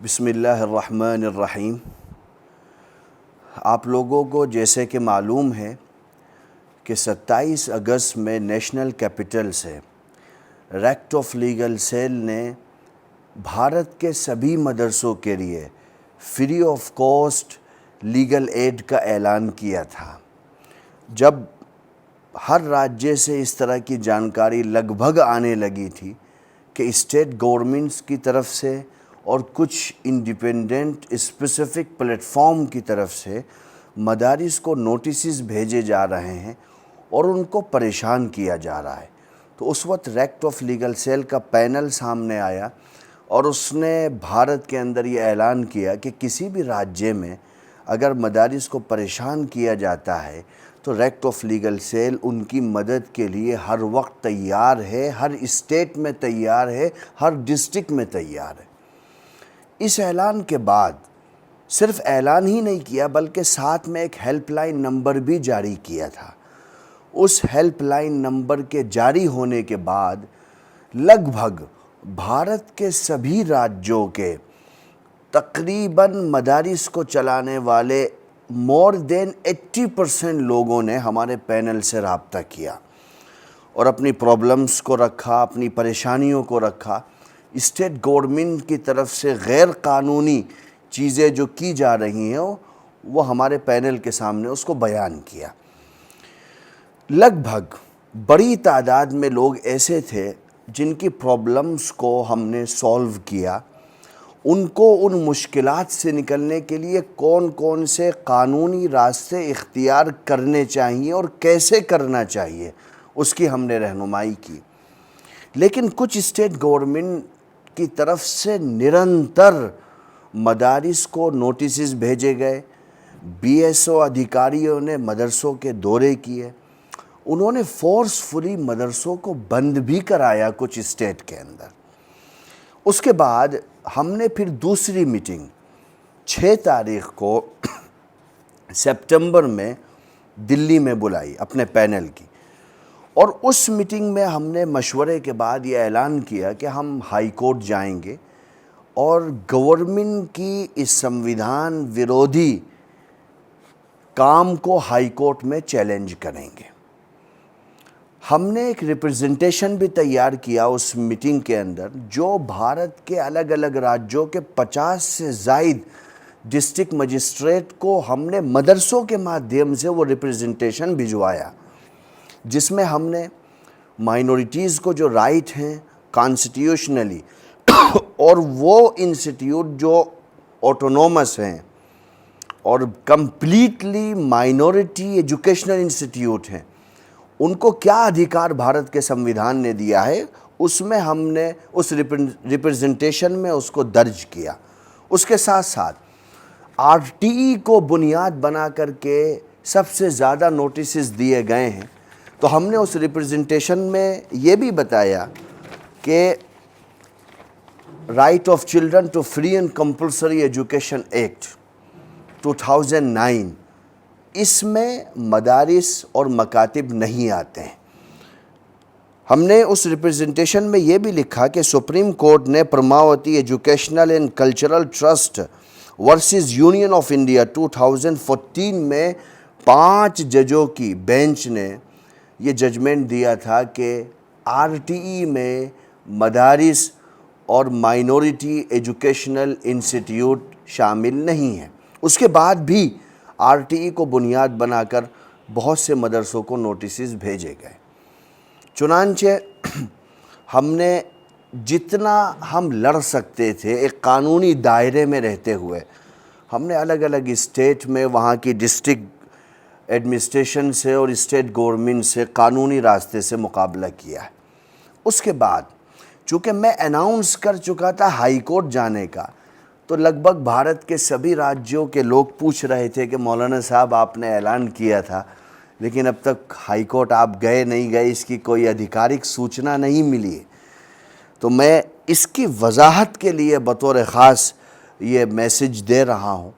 بسم اللہ الرحمن الرحیم۔ آپ لوگوں کو جیسے کہ معلوم ہے کہ 27 اگست میں نیشنل کیپٹل سے ریکٹ آف لیگل سیل نے بھارت کے سبھی مدرسوں کے لیے free of cost legal aid کا اعلان کیا تھا۔ جب ہر راجیہ سے اس طرح کی جانکاری لگ بھگ آنے لگی تھی کہ اسٹیٹ گورنمنٹس کی طرف سے اور کچھ انڈیپینڈنٹ اسپیسیفک پلیٹ فارم کی طرف سے مدارس کو نوٹسز بھیجے جا رہے ہیں اور ان کو پریشان کیا جا رہا ہے، تو اس وقت ریکٹ آف لیگل سیل کا پینل سامنے آیا اور اس نے بھارت کے اندر یہ اعلان کیا کہ کسی بھی راجیہ میں اگر مدارس کو پریشان کیا جاتا ہے تو ریکٹ آف لیگل سیل ان کی مدد کے لیے ہر وقت تیار ہے، ہر اسٹیٹ میں تیار ہے، ہر ڈسٹرکٹ میں تیار ہے۔ اس اعلان کے بعد صرف اعلان ہی نہیں کیا بلکہ ساتھ میں ایک ہیلپ لائن نمبر بھی جاری کیا تھا۔ اس ہیلپ لائن نمبر کے جاری ہونے کے بعد لگ بھگ بھارت کے سبھی راجیوں کے تقریباً مدارس کو چلانے والے مور دین 80% لوگوں نے ہمارے پینل سے رابطہ کیا اور اپنی پرابلمز کو رکھا، اپنی پریشانیوں کو رکھا۔ اسٹیٹ گورنمنٹ کی طرف سے غیر قانونی چیزیں جو کی جا رہی ہیں وہ ہمارے پینل کے سامنے اس کو بیان کیا۔ لگ بھگ بڑی تعداد میں لوگ ایسے تھے جن کی پرابلمز کو ہم نے سولو کیا، ان کو ان مشکلات سے نکلنے کے لیے کون کون سے قانونی راستے اختیار کرنے چاہیے اور کیسے کرنا چاہیے اس کی ہم نے رہنمائی کی۔ لیکن کچھ اسٹیٹ گورنمنٹ کی طرف سے نرنتر مدارس کو نوٹسز بھیجے گئے، بی ایس او ادھیکاریوں نے مدرسوں کے دورے کیے، انہوں نے فورسفلی مدرسوں کو بند بھی کرایا کچھ اسٹیٹ کے اندر۔ اس کے بعد ہم نے پھر دوسری میٹنگ 6 تاریخ کو سپٹمبر میں دلی میں بلائی اپنے پینل کی، اور اس میٹنگ میں ہم نے مشورے کے بعد یہ اعلان کیا کہ ہم ہائی کورٹ جائیں گے اور گورنمنٹ کی اس سمویدھان ویرودھی کام کو ہائی کورٹ میں چیلنج کریں گے۔ ہم نے ایک ریپرزنٹیشن بھی تیار کیا اس میٹنگ کے اندر، جو بھارت کے الگ الگ راجیوں کے 50 سے زائد ڈسٹرکٹ مجسٹریٹ کو ہم نے مدرسوں کے مادھیم سے وہ ریپرزنٹیشن بھجوایا، جس میں ہم نے مائنورٹیز کو جو رائٹ ہیں کانسٹیٹیوشنلی اور وہ انسٹیٹیوٹ جو آٹونومس ہیں اور کمپلیٹلی مائنورٹی ایجوکیشنل انسٹیٹیوٹ ہیں، ان کو کیا ادھیکار بھارت کے سمویدھان نے دیا ہے، اس میں ہم نے اس ریپرزنٹیشن میں اس کو درج کیا۔ اس کے ساتھ ساتھ آر ٹی ای کو بنیاد بنا کر کے سب سے زیادہ نوٹسز دیے گئے ہیں، تو ہم نے اس ریپرزنٹیشن میں یہ بھی بتایا کہ right of children to free and compulsory education act 2009، اس میں مدارس اور مکاتب نہیں آتے ہیں۔ ہم نے اس ریپرزنٹیشن میں یہ بھی لکھا کہ سپریم کورٹ نے Pramati educational and cultural trust versus union of India 2014 میں 5 ججوں کی بینچ نے یہ ججمنٹ دیا تھا کہ آر ٹی ای میں مدارس اور مائنورٹی ایجوکیشنل انسٹیٹیوٹ شامل نہیں ہیں۔ اس کے بعد بھی آر ٹی ای کو بنیاد بنا کر بہت سے مدرسوں کو نوٹسز بھیجے گئے۔ چنانچہ ہم نے جتنا ہم لڑ سکتے تھے ایک قانونی دائرے میں رہتے ہوئے، ہم نے الگ الگ اسٹیٹ میں وہاں کی ڈسٹرکٹ ایڈمنسٹریشن سے اور اسٹیٹ گورنمنٹ سے قانونی راستے سے مقابلہ کیا ہے۔ اس کے بعد چونکہ میں اناؤنس کر چکا تھا ہائی کورٹ جانے کا، تو لگ بھگ بھارت کے سبھی راجیوں کے لوگ پوچھ رہے تھے کہ مولانا صاحب آپ نے اعلان کیا تھا لیکن اب تک ہائی کورٹ آپ گئے نہیں گئے، اس کی کوئی ادھیکارک سوچنا نہیں ملی ہے۔ تو میں اس کی وضاحت کے لیے بطور خاص یہ میسج دے رہا ہوں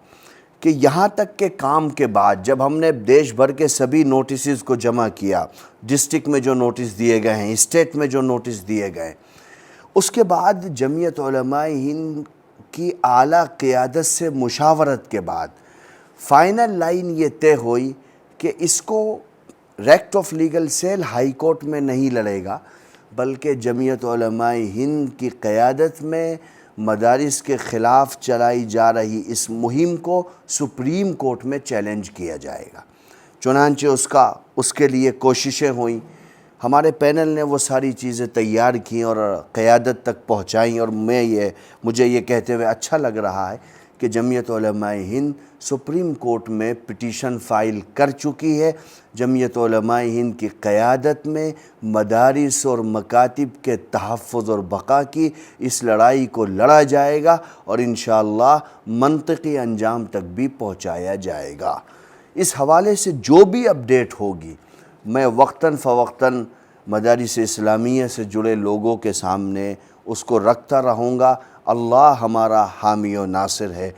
کہ یہاں تک کے کام کے بعد جب ہم نے دیش بھر کے سبھی نوٹسز کو جمع کیا، ڈسٹرکٹ میں جو نوٹس دیے گئے ہیں، اسٹیٹ میں جو نوٹس دیے گئے، اس کے بعد جمعیت علماء ہند کی اعلیٰ قیادت سے مشاورت کے بعد فائنل لائن یہ طے ہوئی کہ اس کو ریکٹ of legal cell high court میں نہیں لڑے گا، بلکہ جمعیت علماء ہند کی قیادت میں مدارس کے خلاف چلائی جا رہی اس مہم کو سپریم کورٹ میں چیلنج کیا جائے گا۔ چنانچہ اس کے لیے کوششیں ہوئیں، ہمارے پینل نے وہ ساری چیزیں تیار کیں اور قیادت تک پہنچائیں، اور مجھے یہ کہتے ہوئے اچھا لگ رہا ہے کہ جمعیت علماء ہند سپریم کورٹ میں پٹیشن فائل کر چکی ہے۔ جمعیت علماء ہند کی قیادت میں مدارس اور مکاتب کے تحفظ اور بقا کی اس لڑائی کو لڑا جائے گا اور انشاءاللہ منطقی انجام تک بھی پہنچایا جائے گا۔ اس حوالے سے جو بھی اپڈیٹ ہوگی میں وقتاً فوقتاً مدارس اسلامیہ سے جڑے لوگوں کے سامنے اس کو رکھتا رہوں گا۔ اللہ ہمارا حامی و ناصر ہے۔